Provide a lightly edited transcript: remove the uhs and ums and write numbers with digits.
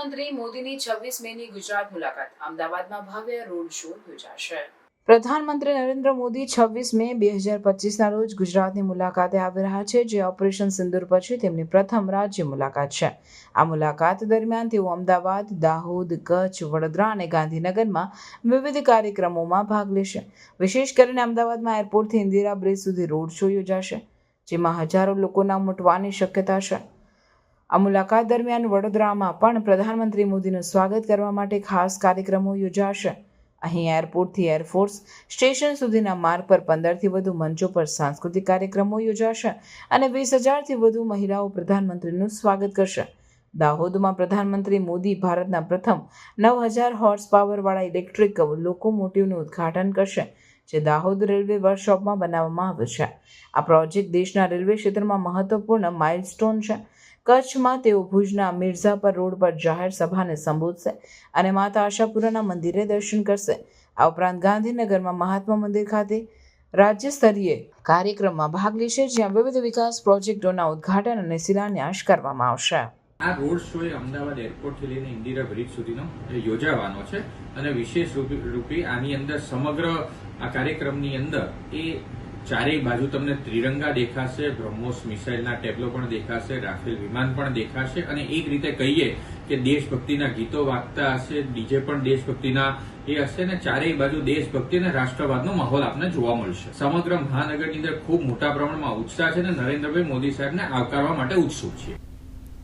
પ્રધાનમંત્રી મોદીની 26 મેની ગુજરાત મુલાકાત, અમદાવાદમાં ભવ્ય રોડ શો યોજાશે. પ્રધાનમંત્રી નરેન્દ્ર મોદી 26 મે 2025ના રોજ ગુજરાતની મુલાકાતે આવી રહ્યા છે, જે ઓપરેશન સિંદૂર પછી તેમની પ્રથમ રાજ્ય મુલાકાત છે. આ મુલાકાત દરમિયાન તેઓ અમદાવાદ, દાહોદ, કચ્છ, વડોદરા અને ગાંધીનગરમાં વિવિધ કાર્યક્રમોમાં ભાગ લેશે. વિશેષ કરીને અમદાવાદમાં એરપોર્ટથી ઇન્દિરા બ્રિજ સુધી રોડ શો યોજાશે, જેમાં હજારો લોકોના ઉમટવાની શક્યતા છે. આ મુલાકાત દરમિયાન વડોદરામાં પણ પ્રધાનમંત્રી મોદીનું સ્વાગત કરવા માટે ખાસ કાર્યક્રમો યોજાશે. અહીં એરપોર્ટથી એરફોર્સ સ્ટેશન સુધીના માર્ગ પર 15થી વધુ મંચો પર સાંસ્કૃતિક કાર્યક્રમો યોજાશે અને 20,000થી વધુ મહિલાઓ પ્રધાનમંત્રીનું સ્વાગત કરશે. દાહોદમાં પ્રધાનમંત્રી મોદી ભારતના પ્રથમ 9,000 હોર્સ પાવરવાળા ઇલેક્ટ્રિક લોકોમોટિવનું ઉદ્ઘાટન કરશે, જે દાહોદ રેલવે વર્કશોપમાં બનાવવામાં આવ્યું છે. આ પ્રોજેક્ટ દેશના રેલવે ક્ષેત્રમાં મહત્વપૂર્ણ માઇલસ્ટોન છે. કચ્છમાં તેઓ ભુજના મિર્ઝાપર રોડ પર જાહેર સભાને સંબોધશે અને માતા આશાપુરાના મંદિરે દર્શન કરશે. આ ઉપરાંત ગાંધીનગરમાં મહાત્મા મંદિર ખાતે રાજ્ય સ્તરીય કાર્યક્રમમાં ભાગ લેશે, જ્યાં વિવિધ વિકાસ પ્રોજેક્ટોના ઉદ્ઘાટન અને શિલાન્યાસ કરવામાં આવશે. આ રોડ શો એ અમદાવાદ એરપોર્ટથી લઈને ઇન્દિરા બ્રિજ સુધીનો યોજાવાનો છે અને વિશેષ રૂપે આની અંદર સમગ્ર આ કાર્યક્રમની અંદર એ ચારેય બાજુ તમને ત્રિરંગા દેખાશે, બ્રહ્મોસ મિસાઇલના ટેબ્લો પણ દેખાશે, રાફેલ વિમાન પણ દેખાશે અને એક રીતે કહીએ કે દેશભક્તિના ગીતો વાગતા હશે, ડીજે પણ દેશભક્તિના એ હશે ને ચારેય બાજુ દેશભક્તિ અને રાષ્ટ્રવાદનો માહોલ આપને જોવા મળશે. સમગ્ર મહાનગરની અંદર ખૂબ મોટા પ્રમાણમાં ઉત્સાહ છે અને નરેન્દ્રભાઈ મોદી સાહેબને આવકારવા માટે ઉત્સુક છે.